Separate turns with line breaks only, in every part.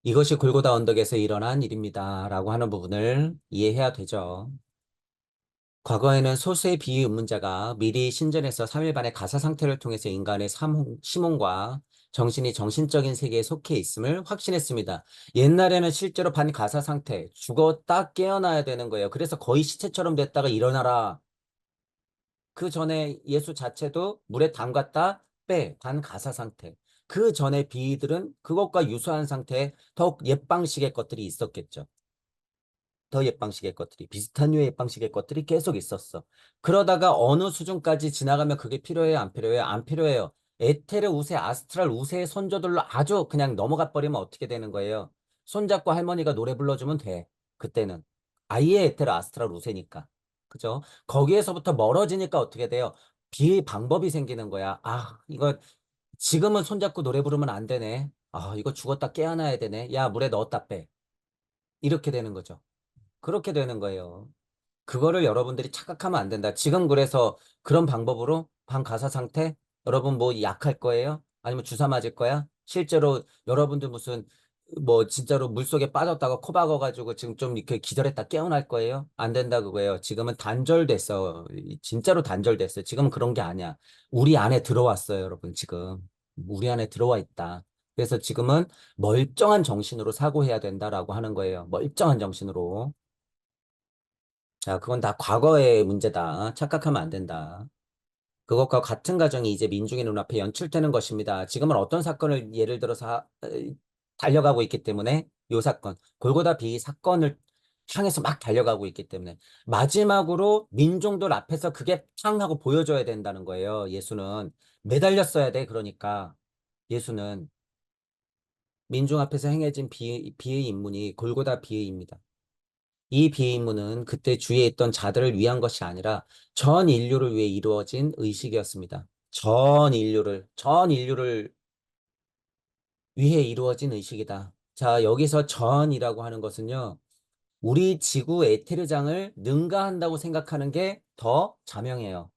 이것이 골고다 언덕에서 일어난 일입니다. 라고 하는 부분을 이해해야 되죠. 과거에는 소수의 비의문자가 미리 신전에서 3일 반의 가사 상태를 통해서 인간의 심혼과 정신이 정신적인 세계에 속해 있음을 확신했습니다. 옛날에는 실제로 반가사 상태, 죽었다 깨어나야 되는 거예요. 그래서 거의 시체처럼 됐다가 일어나라. 그 전에 예수 자체도 물에 담갔다 반가사 상태. 그 전에 비들은 그것과 유사한 상태의 더욱 옛 방식의 것들이 있었겠죠. 더 옛 방식의 것들이, 비슷한 류의 옛 방식의 것들이 계속 있었어. 그러다가 어느 수준까지 지나가면 그게 필요해요? 안 필요해요? 안 필요해요. 에테르 우세, 아스트랄 우세의 선조들로 아주 그냥 넘어가 버리면 어떻게 되는 거예요? 손잡고 할머니가 노래 불러주면 돼. 그때는. 아예 에테르, 아스트랄 우세니까. 그죠? 거기에서부터 멀어지니까 어떻게 돼요? 비방법이 생기는 거야. 아, 이거 지금은 손잡고 노래 부르면 안 되네. 아, 이거 죽었다 깨어나야 되네. 야, 물에 넣었다 빼. 이렇게 되는 거죠. 그렇게 되는 거예요. 그거를 여러분들이 착각하면 안 된다. 지금 그래서 그런 방법으로 반가사 상태? 여러분 뭐 약할 거예요? 아니면 주사 맞을 거야? 실제로 여러분들 무슨 뭐 진짜로 물속에 빠졌다가 코 박아가지고 지금 좀 이렇게 기절했다 깨어날 거예요? 안 된다 그거예요. 지금은 단절됐어. 진짜로 단절됐어요. 지금은 그런 게 아니야. 우리 안에 들어왔어요, 여러분. 지금. 우리 안에 들어와 있다. 그래서 지금은 멀쩡한 정신으로 사고해야 된다라고 하는 거예요. 멀쩡한 정신으로. 자, 그건 다 과거의 문제다. 착각하면 안 된다. 그것과 같은 과정이 이제 민중의 눈앞에 연출되는 것입니다. 지금은 어떤 사건을 예를 들어서 달려가고 있기 때문에 요 사건, 골고다 비 사건을 향해서 막 달려가고 있기 때문에 마지막으로 민중들 앞에서 그게 팡 하고 보여줘야 된다는 거예요. 예수는 매달렸어야 돼. 그러니까 예수는 민중 앞에서 행해진 비의 임문이 골고다 비의입니다. 이 비인문은 그때 주위에 있던 자들을 위한 것이 아니라 전 인류를 위해 이루어진 의식이었습니다. 전 인류를 위해 이루어진 의식이다. 자, 여기서 전이라고 하는 것은요, 우리 지구 에테르장을 능가한다고 생각하는 게 더 자명해요.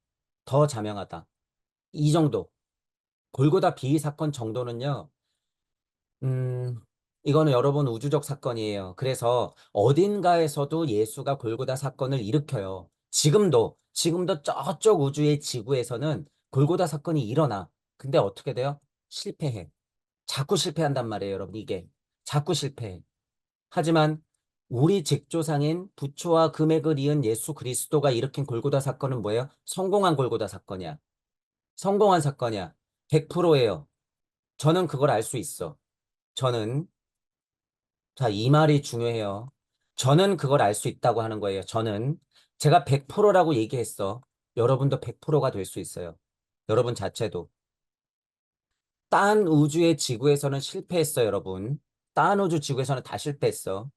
더 자명하다. 이 정도. 골고다 비의 사건 정도는요, 음, 이거는 여러분 우주적 사건이에요. 그래서 어딘가에서도 예수가 골고다 사건을 일으켜요. 지금도 저쪽 우주의 지구에서는 골고다 사건이 일어나. 근데 어떻게 돼요? 실패해. 자꾸 실패한단 말이에요, 여러분, 이게. 자꾸 실패해. 하지만 우리 직조상인 부초와 금액을 이은 예수 그리스도가 일으킨 골고다 사건은 뭐예요? 성공한 골고다 사건이야. 성공한 사건이야. 100%예요. 저는 그걸 알 수 있어. 저는 자, 이 말이 중요해요. 저는 그걸 알 수 있다고 하는 거예요. 저는 제가 100%라고 얘기했어. 여러분도 100%가 될 수 있어요. 여러분 자체도. 딴 우주의 지구에서는 실패했어, 여러분. 딴 우주 지구에서는 다 실패했어.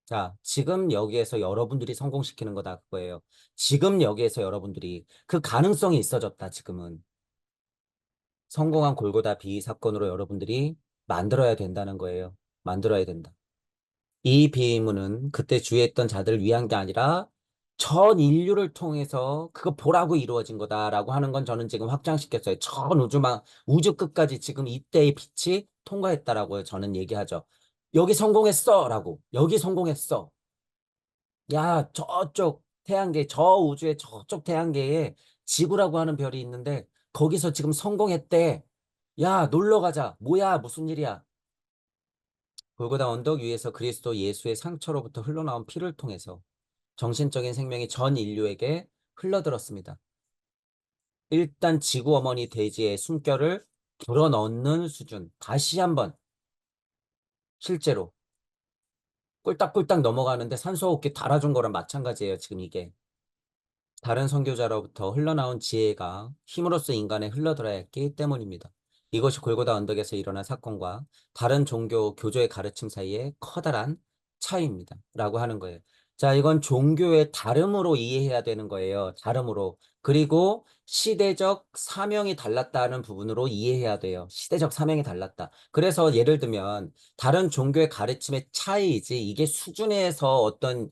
자, 지금 여기에서 여러분들이 성공시키는 거다, 그거예요. 지금 여기에서 여러분들이 그 가능성이 있어졌다, 지금은. 성공한 골고다 비 사건으로 여러분들이 만들어야 된다는 거예요. 만들어야 된다. 이 비문은 그때 주의했던 자들을 위한 게 아니라 전 인류를 통해서 그거 보라고 이루어진 거다라고 하는 건 저는 지금 확장시켰어요. 전 우주 끝까지 지금 이때의 빛이 통과했다라고 저는 얘기하죠. 여기 성공했어라고. 여기 성공했어. 야, 저쪽 태양계, 저 우주의 저쪽 태양계에 지구라고 하는 별이 있는데 거기서 지금 성공했대. 야, 놀러 가자. 뭐야, 무슨 일이야? 골고다 언덕 위에서 그리스도 예수의 상처로부터 흘러나온 피를 통해서 정신적인 생명이 전 인류에게 흘러들었습니다. 일단 지구 어머니 대지의 숨결을 불어넣는 수준. 다시 한번 실제로 꿀딱꿀딱 넘어가는데 산소호흡기 달아준 거랑 마찬가지예요. 지금 이게. 다른 선교자로부터 흘러나온 지혜가 힘으로써 인간에 흘러들어야 했기 때문입니다. 이것이 골고다 언덕에서 일어난 사건과 다른 종교 교조의 가르침 사이의 커다란 차이입니다. 라고 하는 거예요. 자, 이건 종교의 다름으로 이해해야 되는 거예요. 다름으로. 그리고 시대적 사명이 달랐다는 부분으로 이해해야 돼요. 시대적 사명이 달랐다. 그래서 예를 들면 다른 종교의 가르침의 차이이지 이게 수준에서 어떤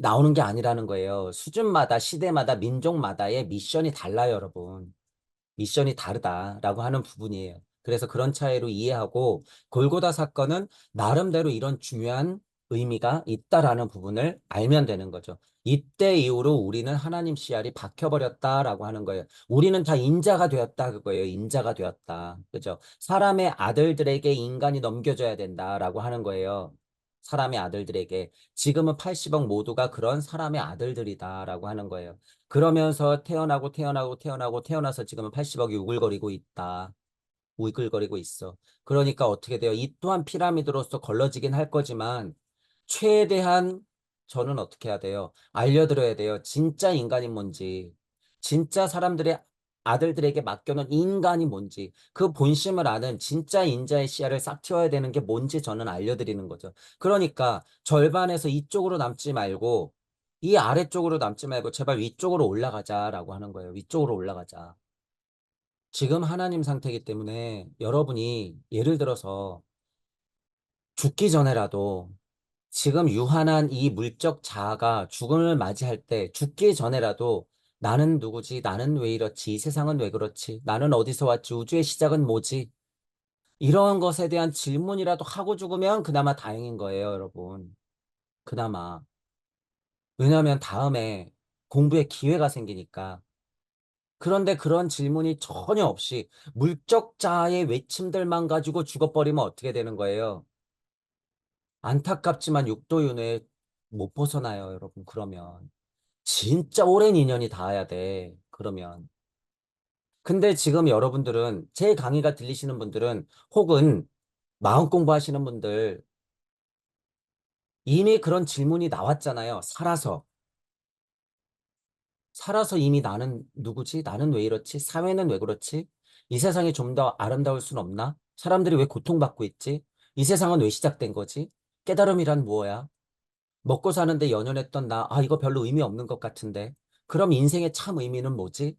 나오는 게 아니라는 거예요. 수준마다, 시대마다, 민족마다의 미션이 달라요, 여러분. 미션이 다르다라고 하는 부분이에요. 그래서 그런 차이로 이해하고 골고다 사건은 나름대로 이런 중요한 의미가 있다라는 부분을 알면 되는 거죠. 이때 이후로 우리는 하나님 씨알이 박혀버렸다라고 하는 거예요. 우리는 다 인자가 되었다 그거예요. 인자가 되었다. 그죠? 사람의 아들들에게 인간이 넘겨줘야 된다라고 하는 거예요. 사람의 아들들에게. 지금은 80억 모두가 그런 사람의 아들들이다라고 하는 거예요. 그러면서 태어나서 지금은 80억이 우글거리고 있다. 우글거리고 있어. 그러니까 어떻게 돼요? 이 또한 피라미드로서 걸러지긴 할 거지만 최대한 저는 어떻게 해야 돼요? 알려드려야 돼요. 진짜 인간이 뭔지, 진짜 사람들의 아들들에게 맡겨놓은 인간이 뭔지, 그 본심을 아는 진짜 인자의 씨앗을 싹 틔워야 되는 게 뭔지 저는 알려드리는 거죠. 그러니까 절반에서 이쪽으로 남지 말고 이 아래쪽으로 남지 말고 제발 위쪽으로 올라가자라고 하는 거예요. 위쪽으로 올라가자. 지금 하나님 상태이기 때문에 여러분이 예를 들어서 죽기 전에라도 지금 유한한 이 물적 자아가 죽음을 맞이할 때 죽기 전에라도 나는 누구지? 나는 왜 이렇지? 이 세상은 왜 그렇지? 나는 어디서 왔지? 우주의 시작은 뭐지? 이런 것에 대한 질문이라도 하고 죽으면 그나마 다행인 거예요, 여러분. 그나마. 왜냐하면 다음에 공부의 기회가 생기니까. 그런데 그런 질문이 전혀 없이 물적자의 외침들만 가지고 죽어버리면 어떻게 되는 거예요? 안타깝지만 육도윤회 못 벗어나요, 여러분. 그러면. 진짜 오랜 인연이 닿아야 돼. 그러면. 근데 지금 여러분들은 제 강의가 들리시는 분들은 혹은 마음 공부하시는 분들 이미 그런 질문이 나왔잖아요. 살아서. 살아서 이미 나는 누구지? 나는 왜 이렇지? 사회는 왜 그렇지? 이 세상이 좀 더 아름다울 순 없나? 사람들이 왜 고통받고 있지? 이 세상은 왜 시작된 거지? 깨달음이란 뭐야? 먹고 사는데 연연했던 나, 아, 이거 별로 의미 없는 것 같은데. 그럼 인생의 참 의미는 뭐지?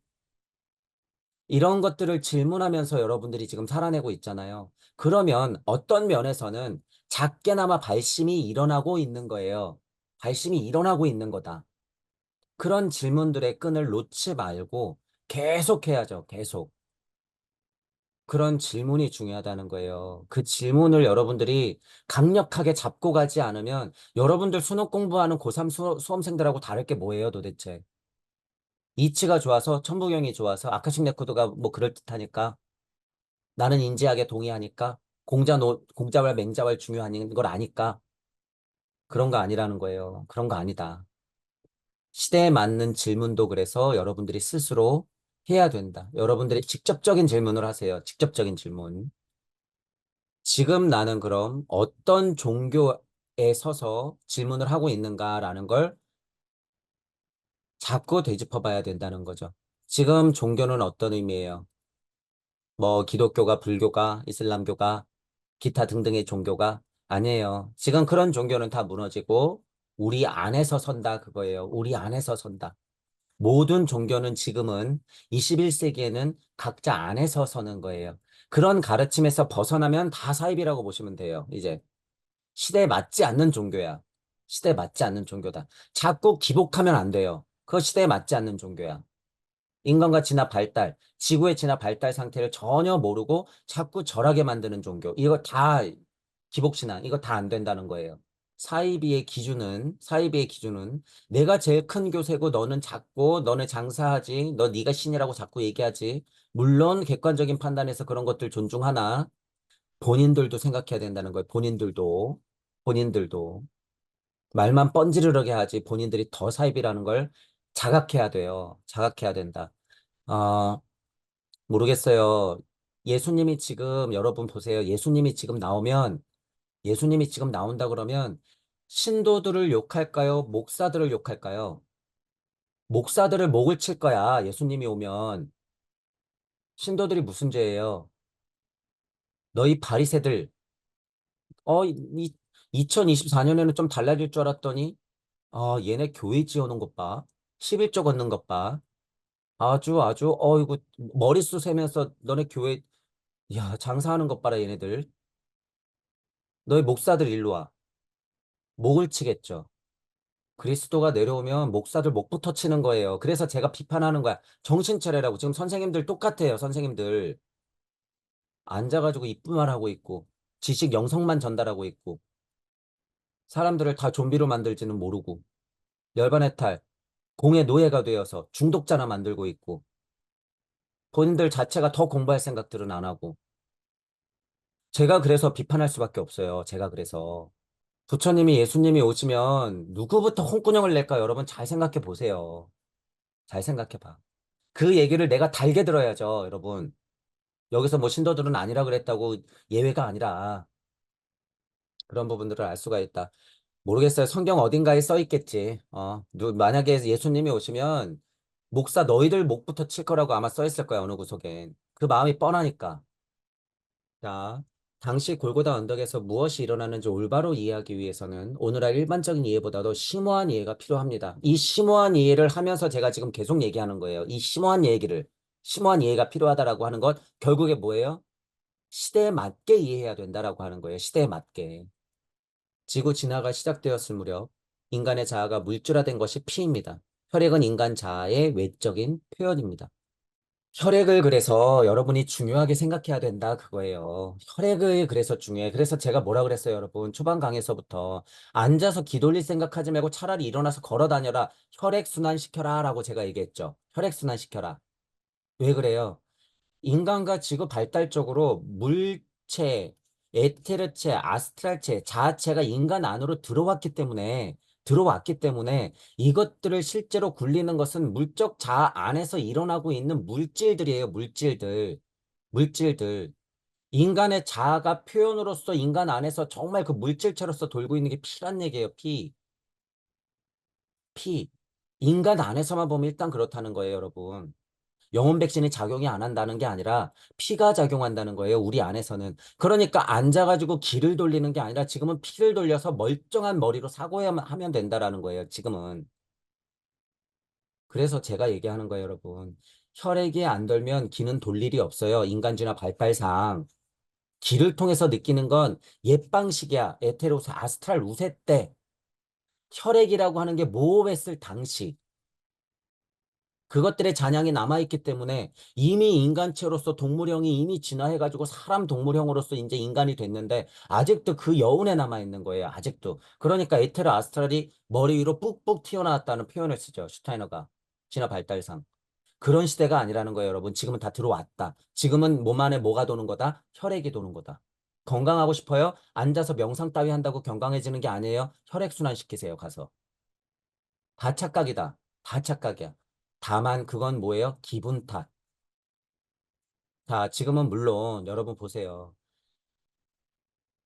이런 것들을 질문하면서 여러분들이 지금 살아내고 있잖아요. 그러면 어떤 면에서는 작게나마 발심이 일어나고 있는 거예요. 발심이 일어나고 있는 거다. 그런 질문들의 끈을 놓지 말고 계속 해야죠. 계속. 그런 질문이 중요하다는 거예요. 그 질문을 여러분들이 강력하게 잡고 가지 않으면 여러분들 수능 공부하는 고3 수험생들하고 다를 게 뭐예요, 도대체? 이치가 좋아서, 천부경이 좋아서, 아카식 레코드가 뭐 그럴듯하니까, 나는 인지하게 동의하니까, 공자왈, 맹자왈 중요한 걸 아니까, 그런 거 아니라는 거예요. 그런 거 아니다. 시대에 맞는 질문도 그래서 여러분들이 스스로 해야 된다. 여러분들이 직접적인 질문을 하세요. 직접적인 질문. 지금 나는 그럼 어떤 종교에 서서 질문을 하고 있는가라는 걸 자꾸 되짚어 봐야 된다는 거죠. 지금 종교는 어떤 의미예요? 뭐 기독교가, 불교가, 이슬람교가, 기타 등등의 종교가 아니에요. 지금 그런 종교는 다 무너지고 우리 안에서 선다 그거예요. 우리 안에서 선다. 모든 종교는 지금은 21세기에는 각자 안에서 서는 거예요. 그런 가르침에서 벗어나면 다 사입이라고 보시면 돼요. 이제 시대에 맞지 않는 종교야. 시대에 맞지 않는 종교다. 자꾸 기복하면 안 돼요. 그거 시대에 맞지 않는 종교야. 인간과 진화 발달, 지구의 진화 발달 상태를 전혀 모르고 자꾸 절하게 만드는 종교. 이거 다 기복신앙, 이거 다 안 된다는 거예요. 사이비의 기준은 내가 제일 큰 교세고 너는 작고 너는 장사하지, 너 네가 신이라고 자꾸 얘기하지. 물론 객관적인 판단에서 그런 것들 존중하나 본인들도 생각해야 된다는 거예요. 본인들도 말만 뻔지르르게 하지 본인들이 더 사이비라는 걸 자각해야 돼요. 자각해야 된다. 어, 모르겠어요. 예수님이 지금 여러분 보세요. 예수님이 지금 나온다 그러면 신도들을 욕할까요? 목사들을 욕할까요? 목사들을 목을 칠 거야. 예수님이 오면 신도들이 무슨 죄예요? 너희 바리새들 2024년에는 좀 달라질 줄 알았더니 얘네 교회 지어놓은 것 봐. 11조 걷는 것 봐. 아주 이거 머릿수 세면서 너네 교회 야 장사하는 것 봐라 얘네들. 너희 목사들 일로 와. 목을 치겠죠. 그리스도가 내려오면 목사들 목부터 치는 거예요. 그래서 제가 비판하는 거야. 정신 차려라고. 지금 선생님들 똑같아요. 선생님들. 앉아가지고 이쁘만 하고 있고, 지식 영성만 전달하고 있고, 사람들을 다 좀비로 만들지는 모르고, 열반의 탈, 공의 노예가 되어서 중독자나 만들고 있고, 본인들 자체가 더 공부할 생각들은 안 하고, 제가 그래서 비판할 수밖에 없어요. 제가 그래서. 부처님이 예수님이 오시면 누구부터 홍군형을 낼까 여러분 잘 생각해 보세요. 잘 생각해 봐. 그 얘기를 내가 달게 들어야죠, 여러분. 여기서 뭐 신도들은 아니라 그랬다고 예외가 아니라 그런 부분들을 알 수가 있다. 모르겠어요. 성경 어딘가에 써 있겠지. 만약에 예수님이 오시면 목사 너희들 목부터 칠 거라고 아마 써 있을 거야, 어느 구석엔. 그 마음이 뻔하니까. 자, 당시 골고다 언덕에서 무엇이 일어나는지 올바로 이해하기 위해서는 오늘날 일반적인 이해보다도 심오한 이해가 필요합니다. 이 심오한 이해를 하면서 제가 지금 계속 얘기하는 거예요. 이 심오한 얘기를, 심오한 이해가 필요하다라고 하는 것, 결국에 뭐예요? 시대에 맞게 이해해야 된다라고 하는 거예요. 시대에 맞게. 지구 진화가 시작되었을 무렵 인간의 자아가 물질화된 것이 피입니다. 혈액은 인간 자아의 외적인 표현입니다. 혈액을 그래서 여러분이 중요하게 생각해야 된다 그거예요. 혈액을 그래서 중요해. 그래서 제가 뭐라 그랬어요, 여러분. 초반 강에서부터 앉아서 기 돌릴 생각하지 말고 차라리 일어나서 걸어 다녀라. 혈액 순환 시켜라 라고 제가 얘기했죠. 혈액 순환 시켜라. 왜 그래요? 인간과 지구 발달적으로 물체, 에테르체, 아스트랄체, 자아체가 인간 안으로 들어왔기 때문에 이것들을 실제로 굴리는 것은 물적 자아 안에서 일어나고 있는 물질들이에요, 물질들. 물질들. 인간의 자아가 표현으로서 인간 안에서 정말 그 물질체로서 돌고 있는 게 피란 얘기예요, 피. 피. 인간 안에서만 보면 일단 그렇다는 거예요, 여러분. 영혼 백신이 작용이 안 한다는 게 아니라 피가 작용한다는 거예요, 우리 안에서는. 그러니까 앉아가지고 기를 돌리는 게 아니라 지금은 피를 돌려서 멀쩡한 머리로 사고해야만 하면 된다라는 거예요, 지금은. 그래서 제가 얘기하는 거예요, 여러분. 혈액이 안 돌면 기는 돌 일이 없어요, 인간지나 발달상. 기를 통해서 느끼는 건 옛 방식이야. 에테로스, 아스트랄 우세 때. 혈액이라고 하는 게 모험했을 당시. 그것들의 잔향이 남아있기 때문에 이미 인간체로서 동물형이 이미 진화해가지고 사람 동물형으로서 이제 인간이 됐는데 아직도 그 여운에 남아있는 거예요. 아직도. 그러니까 에테르 아스트랄이 머리 위로 뿍뿍 튀어나왔다는 표현을 쓰죠. 슈타이너가. 진화 발달상. 그런 시대가 아니라는 거예요, 여러분. 지금은 다 들어왔다. 지금은 몸 안에 뭐가 도는 거다? 혈액이 도는 거다. 건강하고 싶어요? 앉아서 명상 따위 한다고 건강해지는 게 아니에요. 혈액순환 시키세요, 가서. 다 착각이다. 다 착각이야. 다만 그건 뭐예요? 기분 탓. 자, 지금은 물론 여러분 보세요.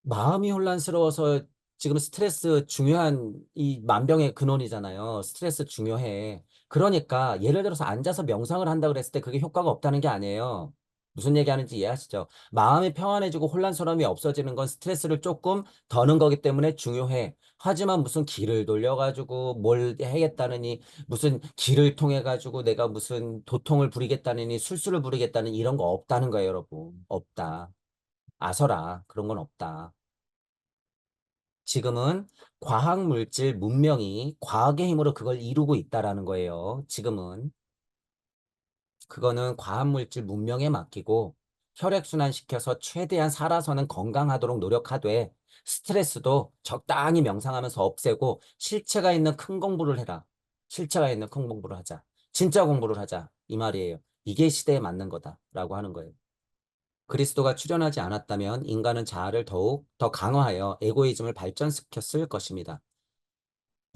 마음이 혼란스러워서 지금 스트레스 중요한 이 만병의 근원이잖아요. 스트레스 중요해. 그러니까 예를 들어서 앉아서 명상을 한다 그랬을 때 그게 효과가 없다는 게 아니에요. 무슨 얘기하는지 이해하시죠? 마음이 평안해지고 혼란스러움이 없어지는 건 스트레스를 조금 더는 거기 때문에 중요해. 하지만 무슨 기를 돌려가지고 뭘 해야겠다느니 무슨 기를 통해 가지고 내가 무슨 도통을 부리겠다느니 술수를 부리겠다는 이런 거 없다는 거예요, 여러분. 없다. 아서라. 그런 건 없다. 지금은 과학물질 문명이 과학의 힘으로 그걸 이루고 있다라는 거예요. 지금은. 그거는 과학물질 문명에 맡기고 혈액순환 시켜서 최대한 살아서는 건강하도록 노력하되 스트레스도 적당히 명상하면서 없애고 실체가 있는 큰 공부를 해라. 실체가 있는 큰 공부를 하자. 진짜 공부를 하자. 이 말이에요. 이게 시대에 맞는 거다라고 하는 거예요. 그리스도가 출현하지 않았다면 인간은 자아를 더욱 더 강화하여 에고이즘을 발전시켰을 것입니다.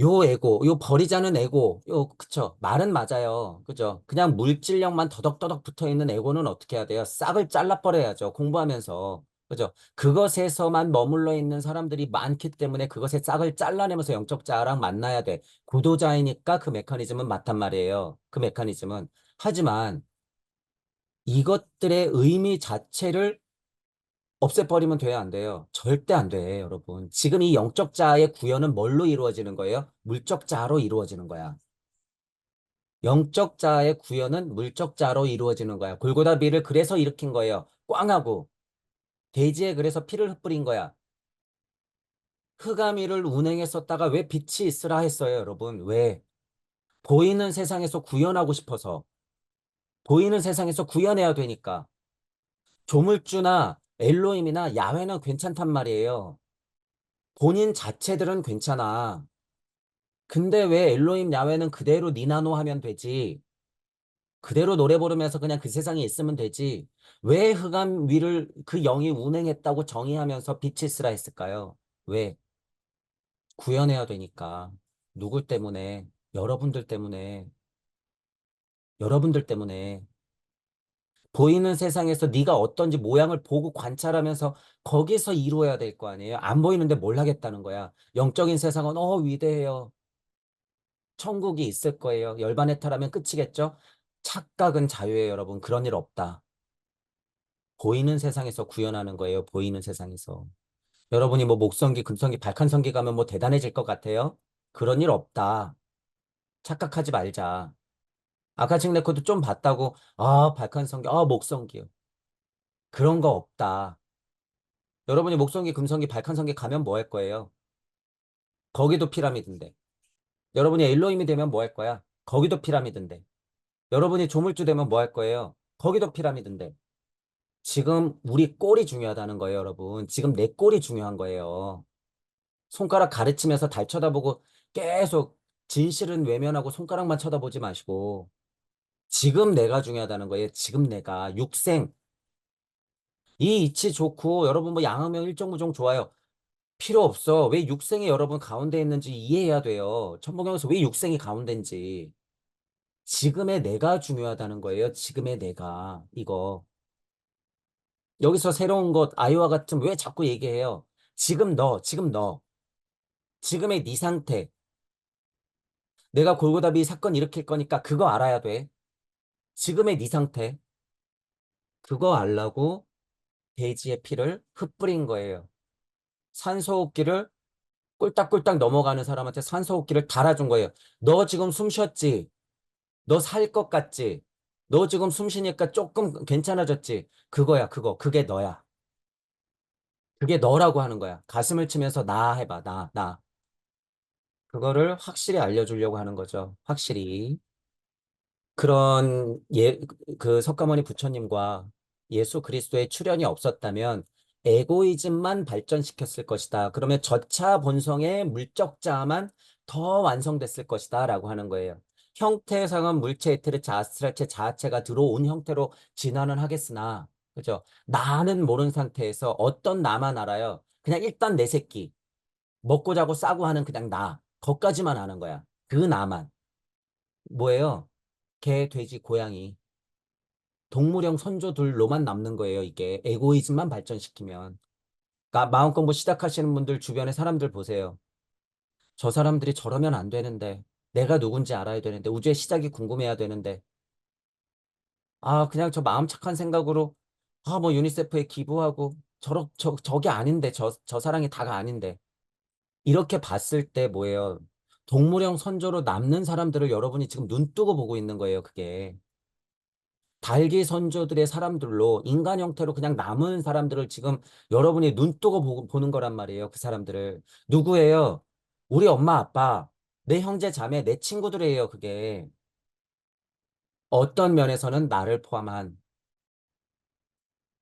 요 에고, 요 버리자는 에고, 그쵸. 말은 맞아요. 그죠. 그냥 물질력만 더덕더덕 붙어 있는 에고는 어떻게 해야 돼요? 싹을 잘라버려야죠. 공부하면서. 그죠. 그것에서만 머물러 있는 사람들이 많기 때문에 그것의 싹을 잘라내면서 영적 자아랑 만나야 돼. 구도자이니까 그 메커니즘은 맞단 말이에요. 그 메커니즘은. 하지만 이것들의 의미 자체를 없애버리면 돼야 안 돼요. 절대 안 돼, 여러분. 지금 이 영적 자아의 구현은 뭘로 이루어지는 거예요? 물적 자아로 이루어지는 거야. 영적 자아의 구현은 물적 자아로 이루어지는 거야. 골고다 비를 그래서 일으킨 거예요. 꽝하고. 대지에 그래서 피를 흩뿌린 거야. 흑암이를 운행에 썼다가 왜 빛이 있으라 했어요, 여러분? 왜? 보이는 세상에서 구현하고 싶어서. 보이는 세상에서 구현해야 되니까. 조물주나 엘로힘이나 야훼는 괜찮단 말이에요. 본인 자체들은 괜찮아. 근데 왜 엘로힘 야훼는 그대로 니나노 하면 되지? 그대로 노래 부르면서 그냥 그 세상에 있으면 되지. 왜 흑암 위를 그 영이 운행했다고 정의하면서 빛이 있으라 했을까요? 왜? 구현해야 되니까. 누구 때문에? 여러분들 때문에. 여러분들 때문에. 보이는 세상에서 네가 어떤지 모양을 보고 관찰하면서 거기서 이루어야 될 거 아니에요? 안 보이는데 뭘 하겠다는 거야. 영적인 세상은 위대해요. 천국이 있을 거예요. 열반의 탈하면 끝이겠죠? 착각은 자유예요, 여러분. 그런 일 없다. 보이는 세상에서 구현하는 거예요. 보이는 세상에서. 여러분이 뭐 목성기, 금성기, 발칸성기 가면 뭐 대단해질 것 같아요? 그런 일 없다. 착각하지 말자. 아카칭 레코드 좀 봤다고, 발칸성기, 목성기요. 그런 거 없다. 여러분이 목성기, 금성기, 발칸성기 가면 뭐 할 거예요? 거기도 피라미드인데. 여러분이 엘로힘이 되면 뭐 할 거야? 거기도 피라미드인데. 여러분이 조물주 되면 뭐 할 거예요? 거기도 피라미드인데. 지금 우리 꼴이 중요하다는 거예요, 여러분. 지금 내 꼴이 중요한 거예요. 손가락 가르치면서 달 쳐다보고 계속 진실은 외면하고 손가락만 쳐다보지 마시고 지금 내가 중요하다는 거예요. 지금 내가 육생 이 이치 좋고 여러분 뭐 양으면 일정무종 좋아요. 필요 없어. 왜 육생이 여러분 가운데 있는지 이해해야 돼요. 천부경에서 왜 육생이 가운데인지. 지금의 내가 중요하다는 거예요. 지금의 내가 이거. 여기서 새로운 것 아이와 같은 왜 자꾸 얘기해요. 지금 너. 지금의 네 상태. 내가 골고다비 사건 일으킬 거니까 그거 알아야 돼. 지금의 네 상태. 그거 알라고 돼지의 피를 흩뿌린 거예요. 산소호흡기를 꿀딱꿀딱 넘어가는 사람한테 산소호흡기를 달아준 거예요. 너 지금 숨 쉬었지? 너 살 것 같지? 너 지금 숨 쉬니까 조금 괜찮아졌지? 그거야, 그거. 그게 너야. 그게 너라고 하는 거야. 가슴을 치면서 나 해봐, 나. 그거를 확실히 알려주려고 하는 거죠. 확실히. 그런 그 석가모니 부처님과 예수 그리스도의 출현이 없었다면 에고이즘만 발전시켰을 것이다. 그러면 저차 본성의 물적자만 더 완성됐을 것이다. 라고 하는 거예요. 형태상은 물체, 에테르체, 아스트랄체 자체가 들어온 형태로 진화는 하겠으나, 그죠? 나는 모르는 상태에서 어떤 나만 알아요. 그냥 일단 내 새끼. 먹고 자고 싸고 하는 그냥 나. 거까지만 아는 거야. 그 나만. 뭐예요? 개, 돼지, 고양이, 동물형 선조들로만 남는 거예요, 이게. 에고이즘만 발전시키면. 그러니까 마음 공부 시작하시는 분들 주변의 사람들 보세요. 저 사람들이 저러면 안 되는데, 내가 누군지 알아야 되는데, 우주의 시작이 궁금해야 되는데, 그냥 저 마음 착한 생각으로, 뭐 유니세프에 기부하고, 저게 아닌데, 저 사랑이 다가 아닌데. 이렇게 봤을 때 뭐예요? 동물형 선조로 남는 사람들을 여러분이 지금 눈 뜨고 보고 있는 거예요, 그게. 달기 선조들의 사람들로 인간 형태로 그냥 남은 사람들을 지금 여러분이 눈 뜨고 보는 거란 말이에요. 그 사람들을. 누구예요? 우리 엄마, 아빠, 내 형제, 자매, 내 친구들이에요. 그게. 어떤 면에서는 나를 포함한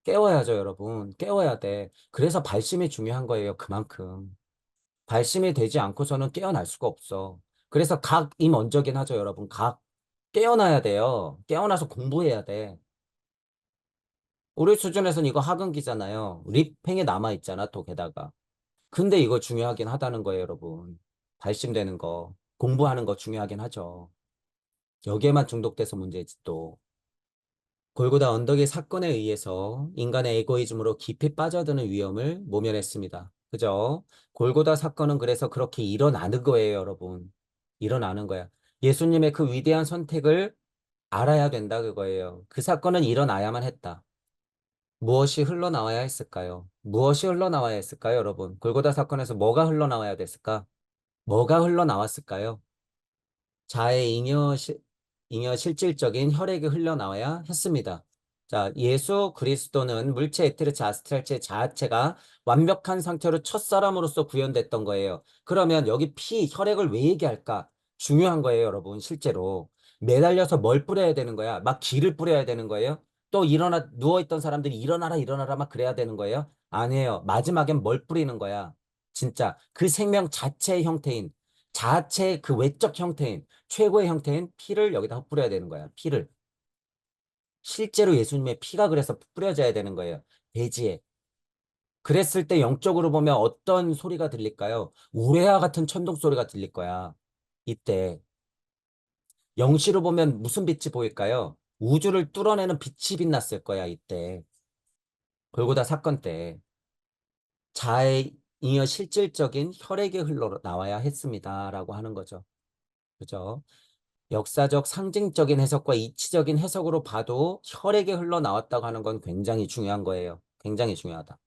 깨워야죠, 여러분. 깨워야 돼. 그래서 발심이 중요한 거예요. 그만큼. 발심이 되지 않고서는 깨어날 수가 없어. 그래서 각이 먼저긴 하죠, 여러분. 각. 깨어나야 돼요. 깨어나서 공부해야 돼. 우리 수준에서는 이거 학은기잖아요. 립팽에 남아있잖아, 또 게다가. 근데 이거 중요하긴 하다는 거예요, 여러분. 발심되는 거, 공부하는 거 중요하긴 하죠. 여기에만 중독돼서 문제지 또. 골고다 언덕의 사건에 의해서 인간의 에고이즘으로 깊이 빠져드는 위험을 모면했습니다. 그죠? 골고다 사건은 그래서 그렇게 일어나는 거예요, 여러분. 일어나는 거야. 예수님의 그 위대한 선택을 알아야 된다, 그거예요. 그 사건은 일어나야만 했다. 무엇이 흘러나와야 했을까요? 무엇이 흘러나와야 했을까요, 여러분? 골고다 사건에서 뭐가 흘러나와야 됐을까? 뭐가 흘러나왔을까요? 자의 잉여 실질적인 혈액이 흘러나와야 했습니다. 자, 예수 그리스도는 물체 에테르체 아스트랄체 자체가 완벽한 상태로 첫사람으로서 구현됐던 거예요. 그러면 여기 피, 혈액을 왜 얘기할까? 중요한 거예요, 여러분, 실제로. 매달려서 뭘 뿌려야 되는 거야? 막 기를 뿌려야 되는 거예요? 또 누워있던 사람들이 일어나라, 일어나라 막 그래야 되는 거예요? 아니에요. 마지막엔 뭘 뿌리는 거야? 진짜 그 생명 자체의 형태인, 자체의 그 외적 형태인, 최고의 형태인 피를 여기다 뿌려야 되는 거야. 피를. 실제로 예수님의 피가 그래서 뿌려져야 되는 거예요. 대지에. 그랬을 때 영적으로 보면 어떤 소리가 들릴까요? 우레와 같은 천둥 소리가 들릴 거야. 이때. 영시로 보면 무슨 빛이 보일까요? 우주를 뚫어내는 빛이 빛났을 거야, 이때. 골고다 사건 때. 자에 이어 실질적인 혈액이 흘러 나와야 했습니다. 라고 하는 거죠. 그죠? 역사적 상징적인 해석과 이치적인 해석으로 봐도 혈액이 흘러나왔다고 하는 건 굉장히 중요한 거예요. 굉장히 중요하다.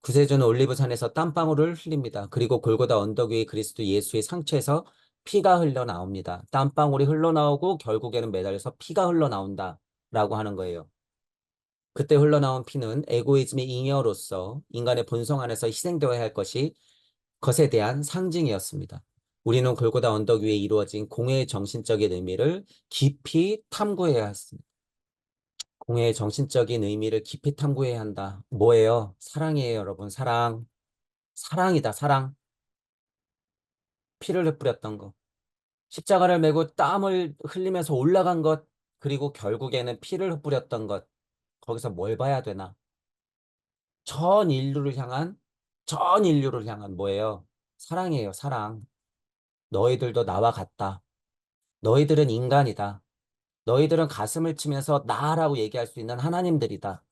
구세주는 올리브산에서 땀방울을 흘립니다. 그리고 골고다 언덕 위의 그리스도 예수의 상처에서 피가 흘러나옵니다. 땀방울이 흘러나오고 결국에는 매달려서 피가 흘러나온다. 라고 하는 거예요. 그때 흘러나온 피는 에고이즘의 잉여로서 인간의 본성 안에서 희생되어야 할 것에 대한 상징이었습니다. 우리는 골고다 언덕 위에 이루어진 공회의 정신적인 의미를 깊이 탐구해야 했습니다. 공회의 정신적인 의미를 깊이 탐구해야 한다. 뭐예요? 사랑이에요, 여러분. 사랑. 사랑이다, 사랑. 피를 뿌렸던 거. 십자가를 메고 땀을 흘리면서 올라간 것. 그리고 결국에는 피를 뿌렸던 것. 거기서 뭘 봐야 되나? 전 인류를 향한, 전 인류를 향한 뭐예요? 사랑이에요, 사랑. 너희들도 나와 같다. 너희들은 인간이다. 너희들은 가슴을 치면서 나라고 얘기할 수 있는 하나님들이다.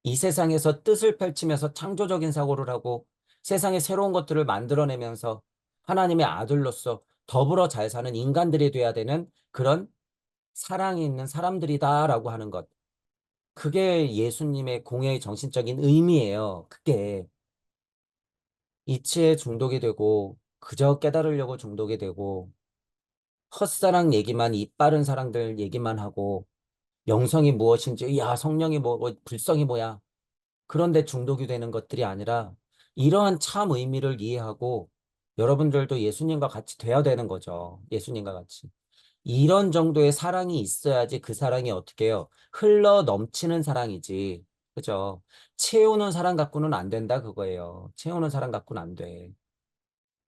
이 세상에서 뜻을 펼치면서 창조적인 사고를 하고 세상에 새로운 것들을 만들어내면서 하나님의 아들로서 더불어 잘 사는 인간들이 돼야 되는 그런 사랑이 있는 사람들이다라고 하는 것. 그게 예수님의 공예의 정신적인 의미예요. 그게 이치에 중독이 되고 그저 깨달으려고 중독이 되고 헛사랑 얘기만 입 바른 사람들 얘기만 하고 영성이 무엇인지 야 성령이 불성이 뭐야 그런데 중독이 되는 것들이 아니라 이러한 참 의미를 이해하고 여러분들도 예수님과 같이 돼야 되는 거죠. 예수님과 같이. 이런 정도의 사랑이 있어야지 그 사랑이 어떻게 해요? 흘러 넘치는 사랑이지. 그죠? 채우는 사랑 갖고는 안 된다 그거예요. 채우는 사랑 갖고는 안 돼.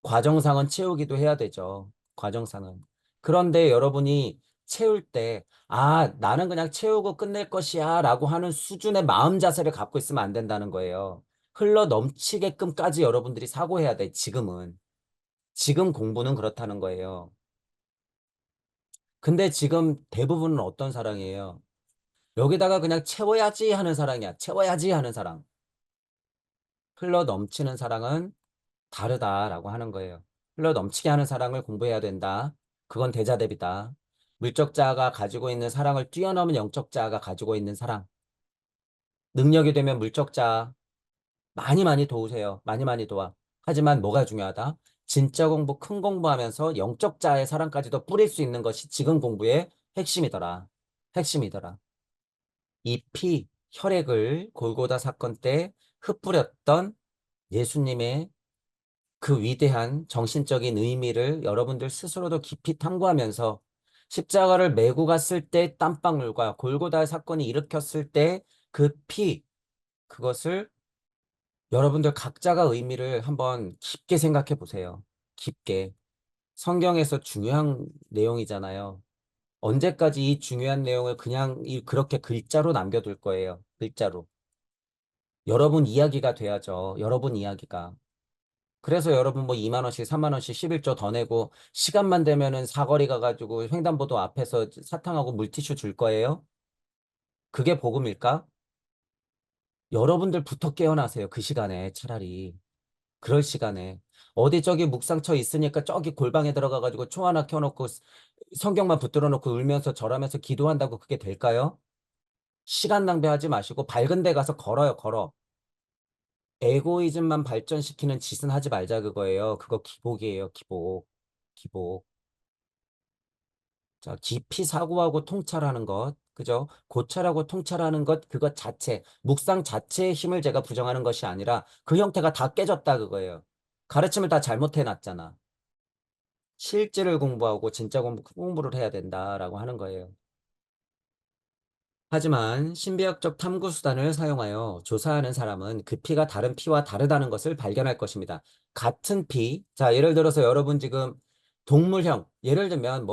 과정상은 채우기도 해야 되죠. 과정상은. 그런데 여러분이 채울 때, 아, 나는 그냥 채우고 끝낼 것이야 라고 하는 수준의 마음 자세를 갖고 있으면 안 된다는 거예요. 흘러 넘치게끔까지 여러분들이 사고해야 돼, 지금은. 지금 공부는 그렇다는 거예요. 근데 지금 대부분은 어떤 사랑이에요? 여기다가 그냥 채워야지 하는 사랑이야. 채워야지 하는 사랑. 흘러 넘치는 사랑은 다르다라고 하는 거예요. 흘러 넘치게 하는 사랑을 공부해야 된다. 그건 대자대비다. 물적 자아가 가지고 있는 사랑을 뛰어넘은 영적 자아가 가지고 있는 사랑. 능력이 되면 물적 자아 많이 많이 도우세요. 많이 많이 도와. 하지만 뭐가 중요하다? 진짜 공부, 큰 공부하면서 영적 자아의 사랑까지도 뿌릴 수 있는 것이 지금 공부의 핵심이더라. 핵심이더라. 이 피, 혈액을 골고다 사건 때 흩뿌렸던 예수님의 그 위대한 정신적인 의미를 여러분들 스스로도 깊이 탐구하면서 십자가를 메고 갔을 때 땀방울과 골고다 사건이 일으켰을 때 그 피, 그것을 여러분들 각자가 의미를 한번 깊게 생각해 보세요. 깊게. 성경에서 중요한 내용이잖아요. 언제까지 이 중요한 내용을 그냥 그렇게 글자로 남겨둘 거예요. 글자로. 여러분 이야기가 돼야죠. 여러분 이야기가. 그래서 여러분 뭐 2만 원씩 3만 원씩 11조 더 내고 시간만 되면은 사거리 가가지고 횡단보도 앞에서 사탕하고 물티슈 줄 거예요? 그게 복음일까? 여러분들부터 깨어나세요. 그 시간에 차라리. 그럴 시간에. 어디 저기 묵상처 있으니까 저기 골방에 들어가가지고 총 하나 켜놓고 성경만 붙들어 놓고 울면서 절하면서 기도한다고 그게 될까요? 시간 낭비하지 마시고 밝은 데 가서 걸어요, 걸어. 에고이즘만 발전시키는 짓은 하지 말자 그거예요. 그거 기복이에요, 기복. 기복. 자, 깊이 사고하고 통찰하는 것, 그죠? 고찰하고 통찰하는 것, 그것 자체, 묵상 자체의 힘을 제가 부정하는 것이 아니라 그 형태가 다 깨졌다 그거예요. 가르침을 다 잘못해 놨잖아. 실질을 공부하고 진짜 공부를 해야 된다라고 하는 거예요. 하지만 신비학적 탐구 수단을 사용하여 조사하는 사람은 그 피가 다른 피와 다르다는 것을 발견할 것입니다. 같은 피, 자, 예를 들어서 여러분 지금 동물형, 예를 들면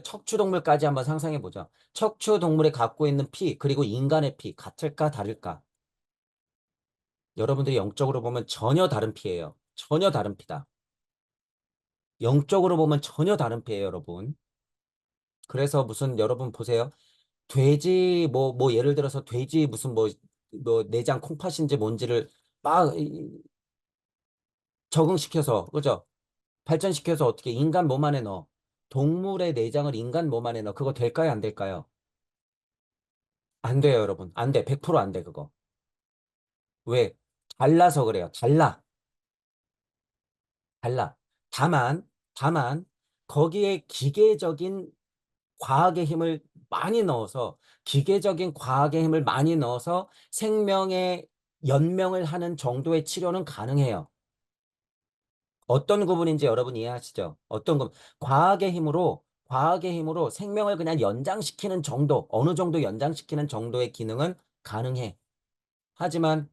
척추동물까지 한번 상상해 보죠. 척추동물이 갖고 있는 피, 그리고 인간의 피, 같을까, 다를까? 여러분들이 영적으로 보면 전혀 다른 피예요. 전혀 다른 피다. 영적으로 보면 전혀 다른 피예요, 여러분. 그래서 무슨 여러분 보세요. 돼지 예를 들어서 돼지 무슨 내장 콩팥인지 뭔지를 막 적응시켜서 그죠? 발전시켜서 어떻게 인간 몸 안에 넣어. 동물의 내장을 인간 몸 안에 넣어. 그거 될까요? 안 될까요? 안 돼요, 여러분. 안 돼. 100%안 돼, 그거. 왜? 달라서 그래요. 달라. 달라. 다만, 다만, 거기에 기계적인 과학의 힘을 많이 넣어서, 기계적인 과학의 힘을 많이 넣어서 생명의 연명을 하는 정도의 치료는 가능해요. 어떤 구분인지 여러분 이해하시죠? 어떤 구분? 과학의 힘으로 생명을 그냥 연장시키는 정도, 어느 정도 연장시키는 정도의 기능은 가능해. 하지만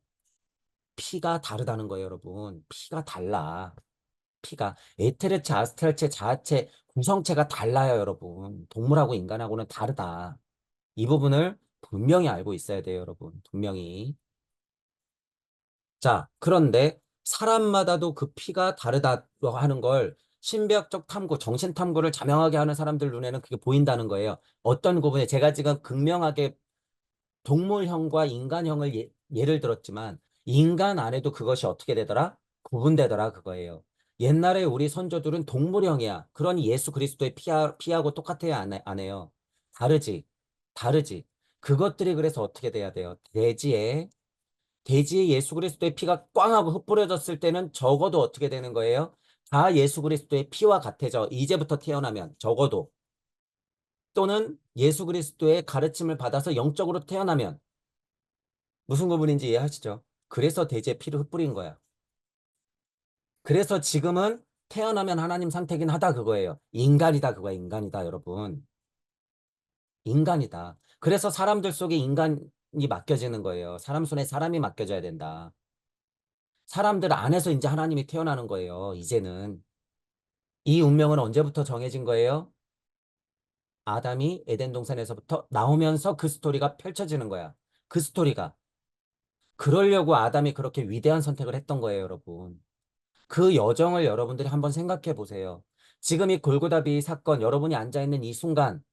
피가 다르다는 거예요, 여러분. 피가 달라. 피가. 에테르체, 아스트랄체 자체 구성체가 달라요, 여러분. 동물하고 인간하고는 다르다. 이 부분을 분명히 알고 있어야 돼요, 여러분. 분명히. 자, 그런데 사람마다도 그 피가 다르다고 하는 걸 신비학적 탐구, 정신 탐구를 자명하게 하는 사람들 눈에는 그게 보인다는 거예요. 어떤 부분에 제가 지금 극명하게 동물형과 인간형을 예를 들었지만 인간 안에도 그것이 어떻게 되더라? 구분되더라 그거예요. 옛날에 우리 선조들은 동물형이야. 그러니 예수 그리스도의 피하고 똑같아야 안 해요. 다르지. 다르지. 그것들이 그래서 어떻게 돼야 돼요? 돼지에 예수 그리스도의 피가 꽝 하고 흩뿌려졌을 때는 적어도 어떻게 되는 거예요? 다 예수 그리스도의 피와 같아져. 이제부터 태어나면 적어도. 또는 예수 그리스도의 가르침을 받아서 영적으로 태어나면 무슨 구분인지 이해하시죠? 그래서 돼지의 피를 흩뿌린 거야. 그래서 지금은 태어나면 하나님 상태긴 하다 그거예요. 인간이다 그거야. 인간이다 여러분. 인간이다. 그래서 사람들 속에 인간이 맡겨지는 거예요. 사람 손에 사람이 맡겨져야 된다. 사람들 안에서 이제 하나님이 태어나는 거예요. 이제는. 이 운명은 언제부터 정해진 거예요? 아담이 에덴 동산에서부터 나오면서 그 스토리가 펼쳐지는 거야. 그 스토리가. 그러려고 아담이 그렇게 위대한 선택을 했던 거예요, 여러분. 그 여정을 여러분들이 한번 생각해 보세요. 지금 이 골고다비 사건, 여러분이 앉아있는 이 순간,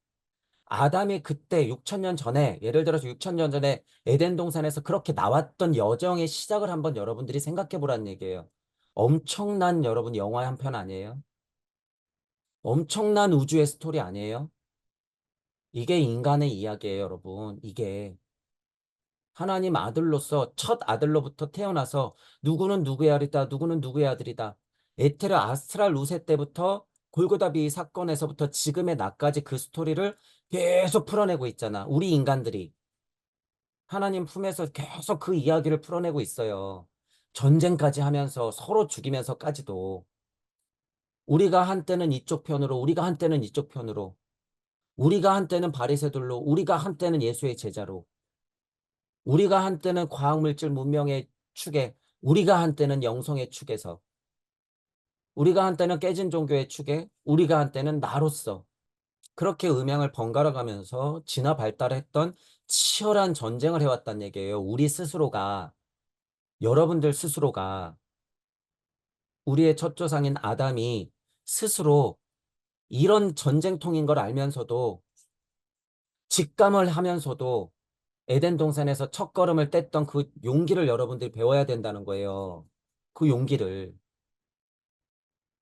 아담이 그때 6천 년 전에, 예를 들어서 6천 년 전에 에덴 동산에서 그렇게 나왔던 여정의 시작을 한번 여러분들이 생각해 보라는 얘기예요. 엄청난 여러분 영화 한 편 아니에요? 엄청난 우주의 스토리 아니에요? 이게 인간의 이야기예요, 여러분. 이게 하나님 아들로서 첫 아들로부터 태어나서 누구는 누구의 아들이다, 누구는 누구의 아들이다. 에테르 아스트랄 루세 때부터 골고다비 사건에서부터 지금의 나까지 그 스토리를 계속 풀어내고 있잖아. 우리 인간들이 하나님 품에서 계속 그 이야기를 풀어내고 있어요. 전쟁까지 하면서 서로 죽이면서까지도 우리가 한때는 이쪽 편으로, 우리가 한때는 이쪽 편으로, 우리가 한때는 바리새들로, 우리가 한때는 예수의 제자로, 우리가 한때는 과학물질 문명의 축에, 우리가 한때는 영성의 축에서, 우리가 한때는 깨진 종교의 축에, 우리가 한때는 나로서 그렇게 음양을 번갈아 가면서 진화 발달했던 치열한 전쟁을 해왔단 얘기예요. 우리 스스로가, 여러분들 스스로가, 우리의 첫 조상인 아담이 스스로 이런 전쟁통인 걸 알면서도 직감을 하면서도 에덴 동산에서 첫걸음을 뗐던 그 용기를 여러분들이 배워야 된다는 거예요. 그 용기를.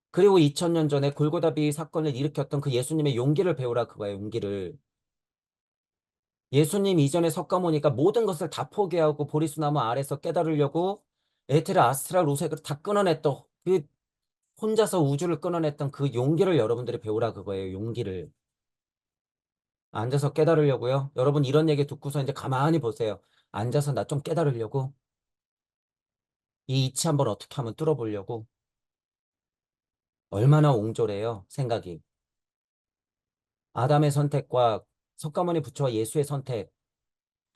그리고 2000년 전에 골고다비 사건을 일으켰던 그 예수님의 용기를 배우라 그거예요. 용기를. 예수님 이전에 석가모니가 모든 것을 다 포기하고 보리수나무 아래서 깨달으려고 에테르 아스트랄 루색을 다 끊어냈던 그 혼자서 우주를 끊어냈던 그 용기를 여러분들이 배우라 그거예요. 용기를. 앉아서 깨달으려고요. 여러분 이런 얘기 듣고서 이제 가만히 보세요. 앉아서 나 좀 깨달으려고. 이 이치 한번 어떻게 하면 뚫어보려고. 얼마나 옹졸해요, 생각이. 아담의 선택과 석가모니 부처와 예수의 선택.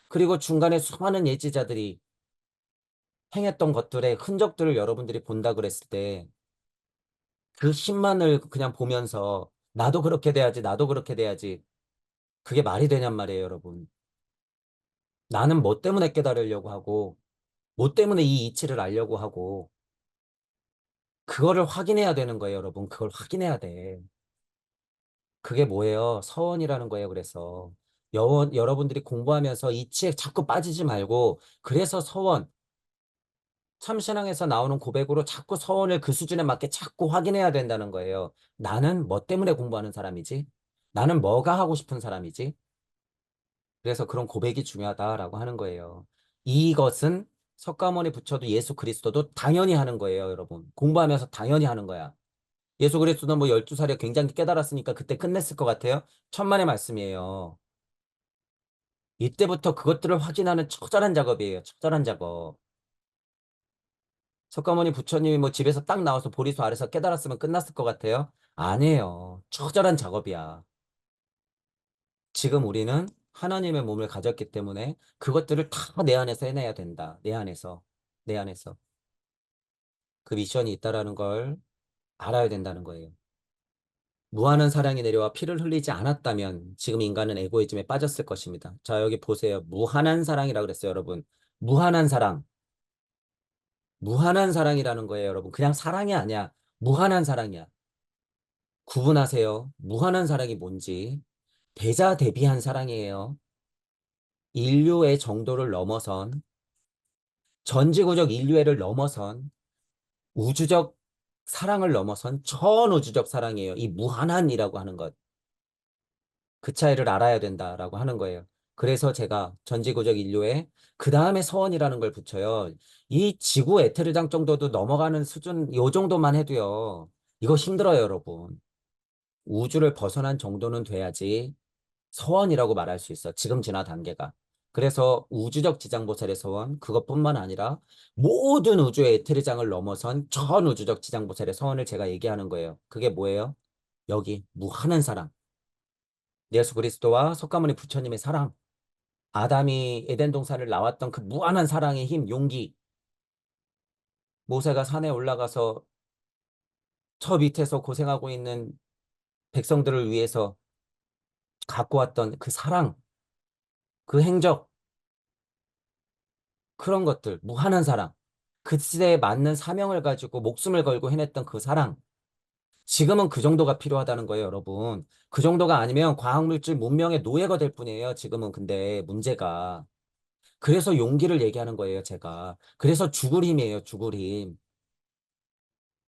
그리고 중간에 수많은 예지자들이 행했던 것들의 흔적들을 여러분들이 본다 그랬을 때 그 힘만을 그냥 보면서 나도 그렇게 돼야지, 나도 그렇게 돼야지. 그게 말이 되냔 말이에요, 여러분. 나는 뭐 때문에 깨달으려고 하고, 뭐 때문에 이 이치를 알려고 하고, 그거를 확인해야 되는 거예요, 여러분. 그걸 확인해야 돼. 그게 뭐예요? 서원이라는 거예요, 그래서. 여러분들이 공부하면서 이치에 자꾸 빠지지 말고, 그래서 서원, 참신앙에서 나오는 고백으로 자꾸 서원을 그 수준에 맞게 자꾸 확인해야 된다는 거예요. 나는 뭐 때문에 공부하는 사람이지? 나는 뭐가 하고 싶은 사람이지? 그래서 그런 고백이 중요하다라고 하는 거예요. 이것은 석가모니 부처도 예수 그리스도도 당연히 하는 거예요, 여러분. 공부하면서 당연히 하는 거야. 예수 그리스도는 뭐 12살에 굉장히 깨달았으니까 그때 끝냈을 것 같아요? 천만의 말씀이에요. 이때부터 그것들을 확인하는 처절한 작업이에요. 처절한 작업. 석가모니 부처님이 뭐 집에서 딱 나와서 보리수 아래서 깨달았으면 끝났을 것 같아요? 아니에요. 처절한 작업이야. 지금 우리는 하나님의 몸을 가졌기 때문에 그것들을 다 내 안에서 해내야 된다. 내 안에서. 내 안에서. 그 미션이 있다라는 걸 알아야 된다는 거예요. 무한한 사랑이 내려와 피를 흘리지 않았다면 지금 인간은 에고이즘에 빠졌을 것입니다. 자, 여기 보세요. 무한한 사랑이라고 그랬어요, 여러분. 무한한 사랑. 무한한 사랑이라는 거예요, 여러분. 그냥 사랑이 아니야. 무한한 사랑이야. 구분하세요. 무한한 사랑이 뭔지. 대자대비한 사랑이에요. 인류의 정도를 넘어선, 전지구적 인류애를 넘어선, 우주적 사랑을 넘어선 전우주적 사랑이에요. 이 무한한이라고 하는 것. 그 차이를 알아야 된다라고 하는 거예요. 그래서 제가 전지구적 인류애, 그 다음에 서원이라는 걸 붙여요. 이 지구 에테르장 정도도 넘어가는 수준, 요 정도만 해도요. 이거 힘들어요, 여러분. 우주를 벗어난 정도는 돼야지 서원이라고 말할 수 있어. 지금 지나 단계가. 그래서 우주적 지장보살의 서원, 그것뿐만 아니라 모든 우주의 에테르장을 넘어선 전 우주적 지장보살의 서원을 제가 얘기하는 거예요. 그게 뭐예요? 여기 무한한 사랑. 예수 그리스도와 석가모니 부처님의 사랑. 아담이 에덴 동산을 나왔던 그 무한한 사랑의 힘, 용기. 모세가 산에 올라가서 저 밑에서 고생하고 있는 백성들을 위해서 갖고 왔던 그 사랑, 그 행적, 그런 것들, 무한한 사랑. 그 시대에 맞는 사명을 가지고 목숨을 걸고 해냈던 그 사랑. 지금은 그 정도가 필요하다는 거예요, 여러분. 그 정도가 아니면 과학물질 문명의 노예가 될 뿐이에요, 지금은. 근데 문제가. 그래서 용기를 얘기하는 거예요, 제가. 그래서 죽을 힘이에요, 죽을 힘.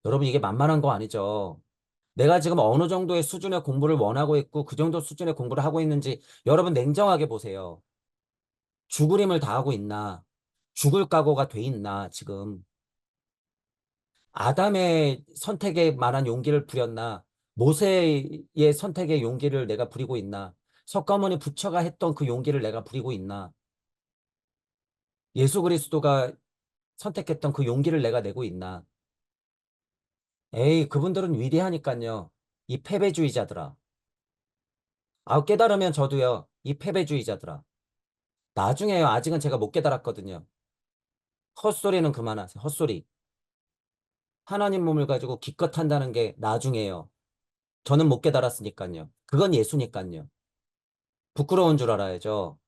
여러분, 이게 만만한 거 아니죠? 내가 지금 어느 정도의 수준의 공부를 원하고 있고, 그 정도 수준의 공부를 하고 있는지, 여러분 냉정하게 보세요. 죽을 힘을 다하고 있나? 죽을 각오가 돼 있나, 지금? 아담의 선택에 만한 용기를 부렸나? 모세의 선택의 용기를 내가 부리고 있나? 석가모니 부처가 했던 그 용기를 내가 부리고 있나? 예수 그리스도가 선택했던 그 용기를 내가 내고 있나? 에이, 그분들은 위대하니까요. 이 패배주의자들아. 아, 깨달으면 저도요. 이 패배주의자들아. 나중에요. 아직은 제가 못 깨달았거든요. 헛소리는 그만하세요. 헛소리. 하나님 몸을 가지고 기껏 한다는 게 나중에요. 저는 못 깨달았으니까요. 그건 예수니까요. 부끄러운 줄 알아야죠.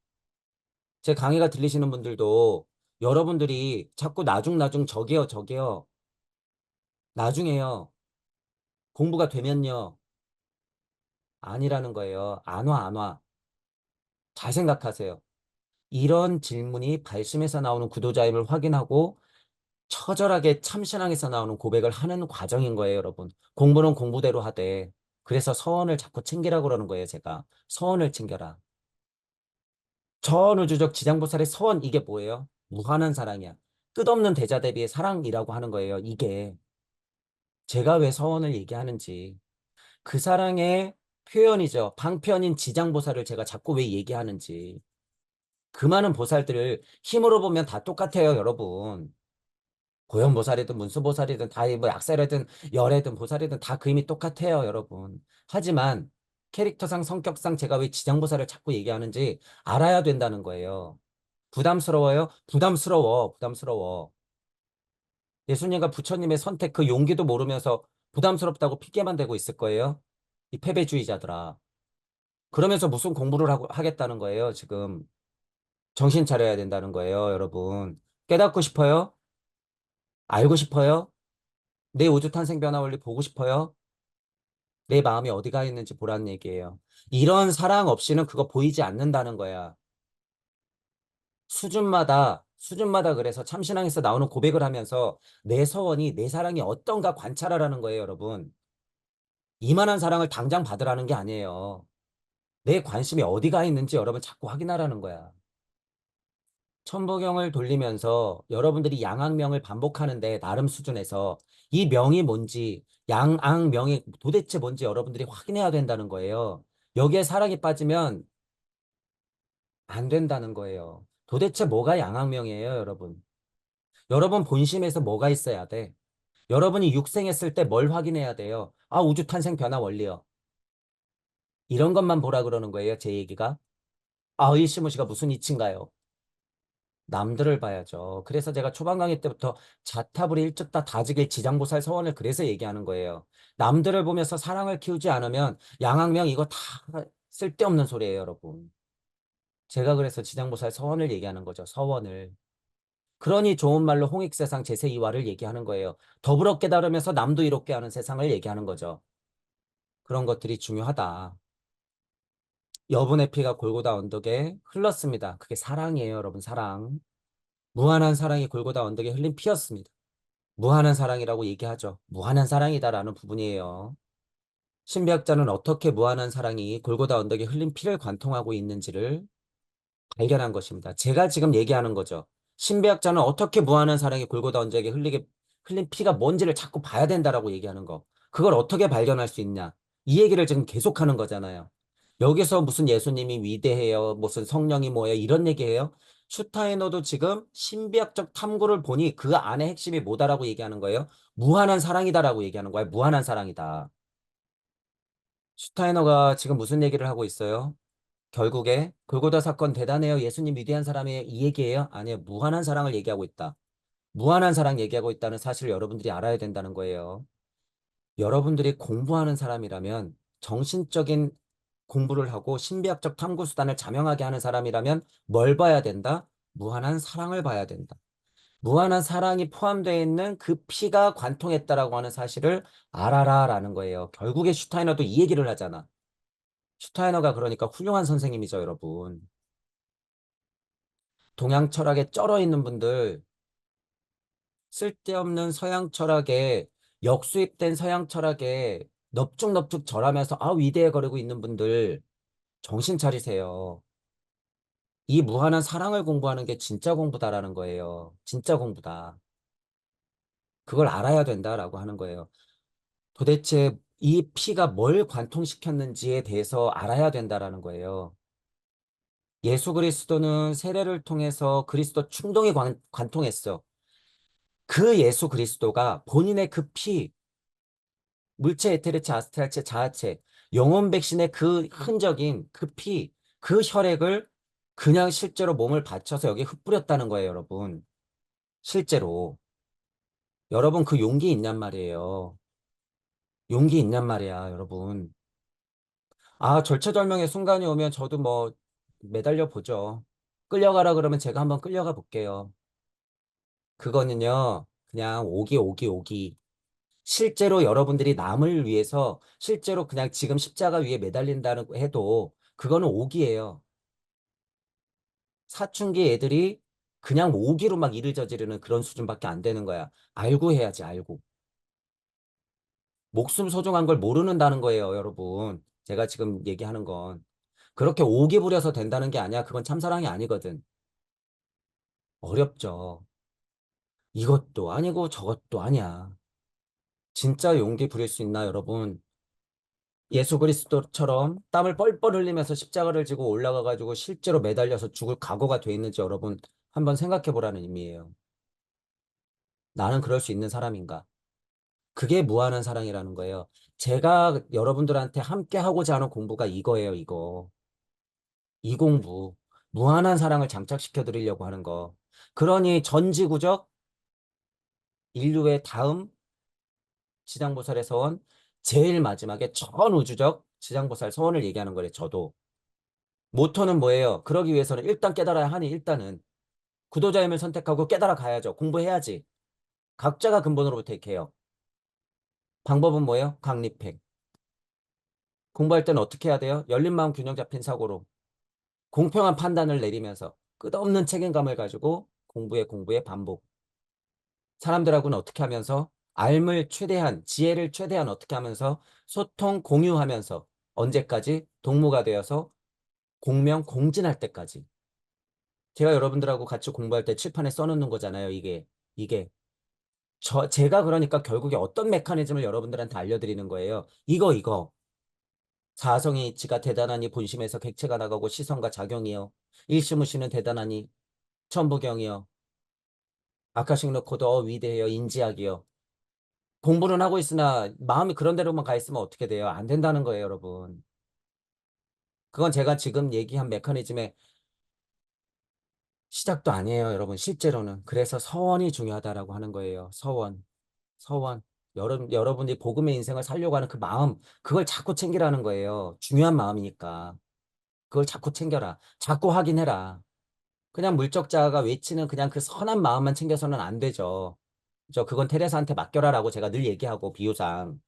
제 강의가 들리시는 분들도 여러분들이 자꾸 나중 저게요, 저게요. 나중에요. 공부가 되면요. 아니라는 거예요. 안 와, 안 와. 잘 생각하세요. 이런 질문이 발심에서 나오는 구도자임을 확인하고 처절하게 참신앙에서 나오는 고백을 하는 과정인 거예요, 여러분. 공부는 공부대로 하되. 그래서 서원을 자꾸 챙기라고 그러는 거예요, 제가. 서원을 챙겨라. 전우주적 지장보살의 서원, 이게 뭐예요? 무한한 사랑이야. 끝없는 대자 대비의 사랑이라고 하는 거예요, 이게. 제가 왜 서원을 얘기하는지. 그 사랑의 표현이죠. 방편인 지장보살을 제가 자꾸 왜 얘기하는지. 그 많은 보살들을 힘으로 보면 다 똑같아요, 여러분. 고현보살이든 문수보살이든 다 뭐 약살이든 열애든 보살이든 다 그 힘이 똑같아요, 여러분. 하지만 캐릭터상 성격상 제가 왜 지장보살을 자꾸 얘기하는지 알아야 된다는 거예요. 부담스러워요? 부담스러워, 부담스러워. 예수님과 부처님의 선택 그 용기도 모르면서 부담스럽다고 핑계만 대고 있을 거예요? 이 패배주의자들아. 그러면서 무슨 공부를 하겠다는 거예요, 지금. 정신 차려야 된다는 거예요, 여러분. 깨닫고 싶어요? 알고 싶어요? 내 우주 탄생 변화 원리 보고 싶어요? 내 마음이 어디가 있는지 보라는 얘기예요. 이런 사랑 없이는 그거 보이지 않는다는 거야. 수준마다 그래서 참신앙에서 나오는 고백을 하면서 내 서원이, 내 사랑이 어떤가 관찰하라는 거예요, 여러분. 이만한 사랑을 당장 받으라는 게 아니에요. 내 관심이 어디가 있는지 여러분 자꾸 확인하라는 거야. 천부경을 돌리면서 여러분들이 양악명을 반복하는데 나름 수준에서 이 명이 뭔지, 양악명이 도대체 뭔지 여러분들이 확인해야 된다는 거예요. 여기에 사랑이 빠지면 안 된다는 거예요. 도대체 뭐가 양악명이에요, 여러분? 여러분 본심에서 뭐가 있어야 돼? 여러분이 육생했을 때 뭘 확인해야 돼요? 아, 우주 탄생 변화 원리요. 이런 것만 보라 그러는 거예요, 제 얘기가. 아, 이시무시가 무슨 이치인가요? 남들을 봐야죠. 그래서 제가 초반 강의 때부터 자타불이 일찍다 다지길 지장보살 서원을 그래서 얘기하는 거예요. 남들을 보면서 사랑을 키우지 않으면 양악명 이거 다 쓸데없는 소리예요, 여러분. 제가 그래서 지장보살 서원을 얘기하는 거죠, 서원을. 그러니 좋은 말로 홍익세상 제세이화를 얘기하는 거예요. 더불어 깨달으면서 남도 이롭게 하는 세상을 얘기하는 거죠. 그런 것들이 중요하다. 여분의 피가 골고다 언덕에 흘렀습니다. 그게 사랑이에요, 여러분, 사랑. 무한한 사랑이 골고다 언덕에 흘린 피였습니다. 무한한 사랑이라고 얘기하죠. 무한한 사랑이다라는 부분이에요. 신비학자는 어떻게 무한한 사랑이 골고다 언덕에 흘린 피를 관통하고 있는지를 발견한 것입니다. 제가 지금 얘기하는 거죠. 신비학자는 어떻게 무한한 사랑이 골고다 언덕에 흘린 피가 뭔지를 자꾸 봐야 된다라고 얘기하는 거. 그걸 어떻게 발견할 수 있냐? 이 얘기를 지금 계속하는 거잖아요. 여기서 무슨 예수님이 위대해요, 무슨 성령이 뭐예요, 이런 얘기해요. 슈타이너도 지금 신비학적 탐구를 보니 그 안에 핵심이 뭐다라고 얘기하는 거예요? 무한한 사랑이다라고 얘기하는 거예요. 무한한 사랑이다. 슈타이너가 지금 무슨 얘기를 하고 있어요? 결국에 골고다 사건 대단해요. 예수님 위대한 사람이에요. 이 얘기예요? 아니에요. 무한한 사랑을 얘기하고 있다. 무한한 사랑 얘기하고 있다는 사실을 여러분들이 알아야 된다는 거예요. 여러분들이 공부하는 사람이라면 정신적인 공부를 하고 신비학적 탐구 수단을 자명하게 하는 사람이라면 뭘 봐야 된다? 무한한 사랑을 봐야 된다. 무한한 사랑이 포함되어 있는 그 피가 관통했다라고 하는 사실을 알아라라는 거예요. 결국에 슈타이너도 이 얘기를 하잖아. 슈타이너가 그러니까 훌륭한 선생님이죠, 여러분. 동양 철학에 쩔어 있는 분들, 쓸데없는 서양 철학에 역수입된 서양 철학에 넙죽넙죽 절하면서 아 위대해 거리고 있는 분들 정신 차리세요. 이 무한한 사랑을 공부하는 게 진짜 공부다라는 거예요. 진짜 공부다. 그걸 알아야 된다라고 하는 거예요. 도대체 이 피가 뭘 관통시켰는지에 대해서 알아야 된다라는 거예요. 예수 그리스도는 세례를 통해서 그리스도 충동이 관통했어. 그 예수 그리스도가 본인의 그 피, 물체, 에테르체, 아스트랄체, 자아체, 영혼 백신의 그 흔적인 그 피, 그 혈액을 그냥 실제로 몸을 바쳐서 여기 흩뿌렸다는 거예요, 여러분. 실제로. 여러분 그 용기 있냔 말이에요. 용기 있냔 말이야, 여러분. 아, 절체절명의 순간이 오면 저도 뭐 매달려 보죠. 끌려가라 그러면 제가 한번 끌려가 볼게요. 그거는요, 그냥 오기. 실제로 여러분들이 남을 위해서 실제로 그냥 지금 십자가 위에 매달린다는 거 해도 그거는 오기예요. 사춘기 애들이 그냥 오기로 막 일을 저지르는 그런 수준밖에 안 되는 거야. 알고 해야지, 알고. 목숨 소중한 걸 모르는다는 거예요, 여러분. 제가 지금 얘기하는 건. 그렇게 오기 부려서 된다는 게 아니야. 그건 참사랑이 아니거든. 어렵죠. 이것도 아니고 저것도 아니야. 진짜 용기 부릴 수 있나, 여러분? 예수 그리스도처럼 땀을 뻘뻘 흘리면서 십자가를 지고 올라가가지고 실제로 매달려서 죽을 각오가 돼 있는지 여러분 한번 생각해 보라는 의미예요. 나는 그럴 수 있는 사람인가? 그게 무한한 사랑이라는 거예요. 제가 여러분들한테 함께 하고자 하는 공부가 이거예요, 이거. 이 공부. 무한한 사랑을 장착시켜 드리려고 하는 거. 그러니 전지구적 인류의 다음 지장보살의 서원, 제일 마지막에 전우주적 지장보살 서원을 얘기하는 거래, 저도. 모토는 뭐예요? 그러기 위해서는 일단 깨달아야 하니, 일단은. 구도자임을 선택하고 깨달아 가야죠. 공부해야지. 각자가 근본으로부터 이렇게 해요. 방법은 뭐예요? 강립행. 공부할 때는 어떻게 해야 돼요? 열린 마음 균형 잡힌 사고로. 공평한 판단을 내리면서 끝없는 책임감을 가지고 공부에 반복. 사람들하고는 어떻게 하면서 알을 최대한, 지혜를 최대한 어떻게 하면서 소통, 공유하면서 언제까지 동무가 되어서 공명, 공진할 때까지. 제가 여러분들하고 같이 공부할 때 칠판에 써놓는 거잖아요, 이게. 제가 그러니까 결국에 어떤 메커니즘을 여러분들한테 알려드리는 거예요. 이거. 사성의 이치가 대단하니 본심에서 객체가 나가고 시선과 작용이요. 일시무시는 대단하니 천부경이요. 아카식 레코드 위대해요. 인지학이요. 공부는 하고 있으나 마음이 그런 데로만 가 있으면 어떻게 돼요? 안 된다는 거예요, 여러분. 그건 제가 지금 얘기한 메커니즘의 시작도 아니에요, 여러분. 실제로는. 그래서 서원이 중요하다라고 하는 거예요. 서원. 여러분이 복음의 인생을 살려고 하는 그 마음, 그걸 자꾸 챙기라는 거예요. 중요한 마음이니까. 그걸 자꾸 챙겨라. 자꾸 확인해라. 그냥 물적자가 외치는 그냥 그 선한 마음만 챙겨서는 안 되죠. 그건 테레사한테 맡겨라라고 제가 늘 얘기하고, 비유상.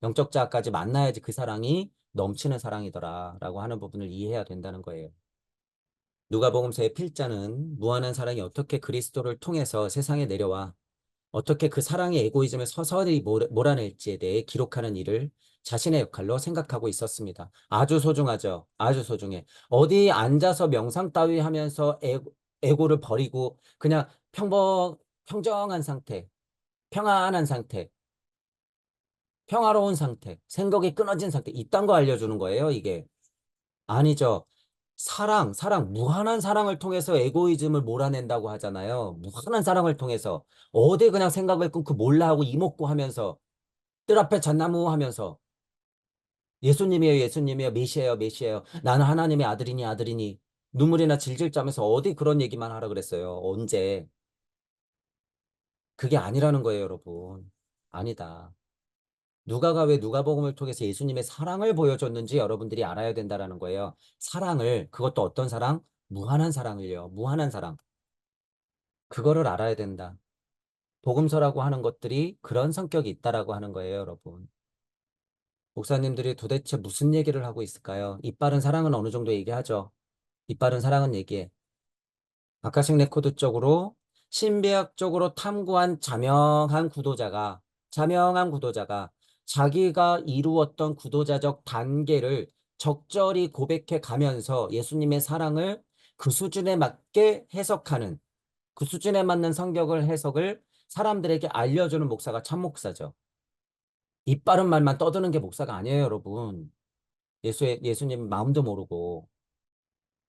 영적자까지 만나야지 그 사랑이 넘치는 사랑이더라라고 하는 부분을 이해해야 된다는 거예요. 누가복음서의 필자는 무한한 사랑이 어떻게 그리스도를 통해서 세상에 내려와 어떻게 그 사랑의 에고이즘을 서서히 몰아낼지에 대해 기록하는 일을 자신의 역할로 생각하고 있었습니다. 아주 소중하죠. 아주 소중해. 어디 앉아서 명상 따위 하면서 에고를 버리고 그냥 평정한 상태, 평안한 상태, 평화로운 상태, 생각이 끊어진 상태, 이딴 거 알려주는 거예요, 이게. 아니죠. 무한한 사랑을 통해서 에고이즘을 몰아낸다고 하잖아요. 무한한 사랑을 통해서. 어디 그냥 생각을 끊고 몰라 하고 이목구 하면서, 뜰 앞에 잣나무 하면서, 예수님이에요, 메시아예요. 나는 하나님의 아들이니. 눈물이나 질질 짜면서 어디 그런 얘기만 하라 그랬어요. 언제. 그게 아니라는 거예요, 여러분. 아니다. 누가가 왜 누가복음을 통해서 예수님의 사랑을 보여줬는지 여러분들이 알아야 된다라는 거예요. 그것도 어떤 사랑? 무한한 사랑을요. 무한한 사랑. 그거를 알아야 된다. 복음서라고 하는 것들이 그런 성격이 있다라고 하는 거예요, 여러분. 목사님들이 도대체 무슨 얘기를 하고 있을까요? 이빠른 사랑은 어느 정도 얘기하죠. 이빠른 사랑은 얘기해. 아카식 레코드 쪽으로 신비학적으로 탐구한 자명한 구도자가 자기가 이루었던 구도자적 단계를 적절히 고백해 가면서 예수님의 사랑을 그 수준에 맞게 해석하는 그 수준에 맞는 해석을 사람들에게 알려주는 목사가 참 목사죠. 이빠른 말만 떠드는 게 목사가 아니에요, 여러분. 예수님 마음도 모르고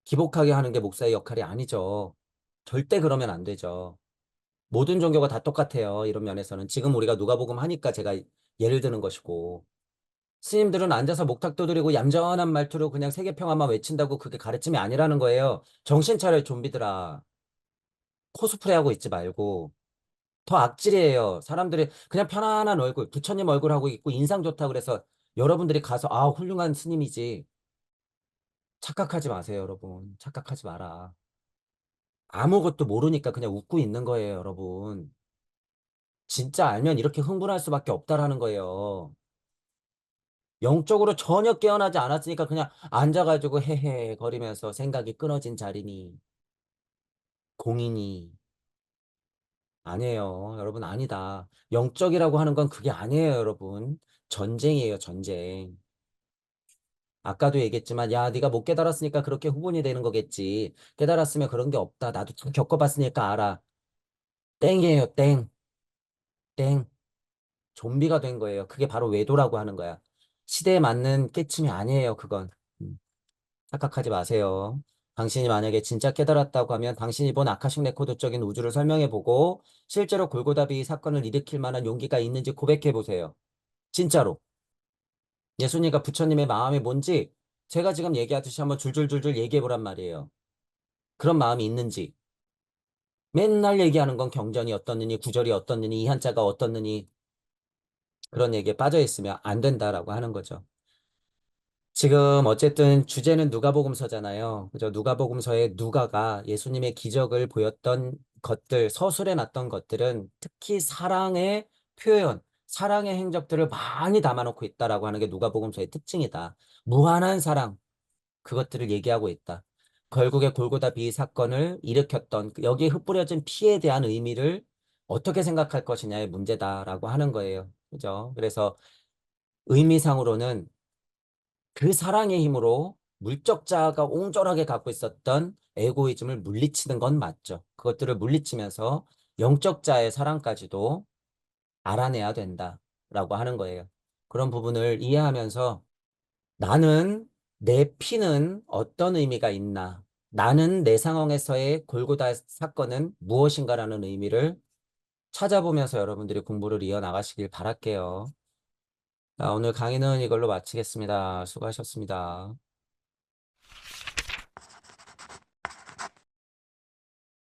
기복하게 하는 게 목사의 역할이 아니죠. 절대 그러면 안 되죠. 모든 종교가 다 똑같아요. 이런 면에서는. 지금 우리가 누가복음 하니까 제가 예를 드는 것이고. 스님들은 앉아서 목탁 두드리고 얌전한 말투로 그냥 세계평화만 외친다고 그게 가르침이 아니라는 거예요. 정신 차려, 좀비들아. 코스프레 하고 있지 말고. 더 악질이에요. 사람들이 그냥 편안한 얼굴, 부처님 얼굴 하고 있고 인상 좋다 그래서 여러분들이 가서 아, 훌륭한 스님이지. 착각하지 마세요, 여러분. 착각하지 마라. 아무것도 모르니까 그냥 웃고 있는 거예요, 여러분. 진짜 알면 이렇게 흥분할 수밖에 없다라는 거예요. 영적으로 전혀 깨어나지 않았으니까 그냥 앉아가지고 헤헤 거리면서 생각이 끊어진 자리니, 공이니. 아니에요. 여러분, 아니다. 영적이라고 하는 건 그게 아니에요, 여러분. 전쟁이에요, 전쟁. 아까도 얘기했지만, 야, 네가 못 깨달았으니까 그렇게 후분이 되는 거겠지. 깨달았으면 그런 게 없다. 나도 좀 겪어봤으니까 알아. 땡이에요, 땡. 땡. 좀비가 된 거예요. 그게 바로 외도라고 하는 거야. 시대에 맞는 깨침이 아니에요, 그건. 음, 착각하지 마세요. 당신이 만약에 진짜 깨달았다고 하면 당신이 본 아카식 레코드적인 우주를 설명해보고 실제로 골고다비 사건을 일으킬 만한 용기가 있는지 고백해보세요. 진짜로. 예수님과 부처님의 마음이 뭔지 제가 지금 얘기하듯이 한번 줄줄줄줄 얘기해보란 말이에요. 그런 마음이 있는지, 맨날 얘기하는 건 경전이 어떻느니, 구절이 어떻느니, 이 한자가 어떻느니, 그런 얘기에 빠져 있으면 안 된다라고 하는 거죠. 지금 어쨌든 주제는 누가복음서잖아요. 그죠? 누가복음서의 누가가 예수님의 기적을 보였던 것들, 서술해 놨던 것들은 특히 사랑의 표현, 사랑의 행적들을 많이 담아놓고 있다라고 하는 게 누가복음서의 특징이다. 무한한 사랑, 그것들을 얘기하고 있다. 결국에 골고다 비의 사건을 일으켰던 여기에 흩뿌려진 피에 대한 의미를 어떻게 생각할 것이냐의 문제다라고 하는 거예요. 그죠? 그래서 의미상으로는 그 사랑의 힘으로 물적자가 옹졸하게 갖고 있었던 에고이즘을 물리치는 건 맞죠. 그것들을 물리치면서 영적자의 사랑까지도 알아내야 된다라고 하는 거예요. 그런 부분을 이해하면서 나는 내 피는 어떤 의미가 있나? 나는 내 상황에서의 골고다 사건은 무엇인가라는 의미를 찾아보면서 여러분들이 공부를 이어나가시길 바랄게요. 자, 오늘 강의는 이걸로 마치겠습니다. 수고하셨습니다.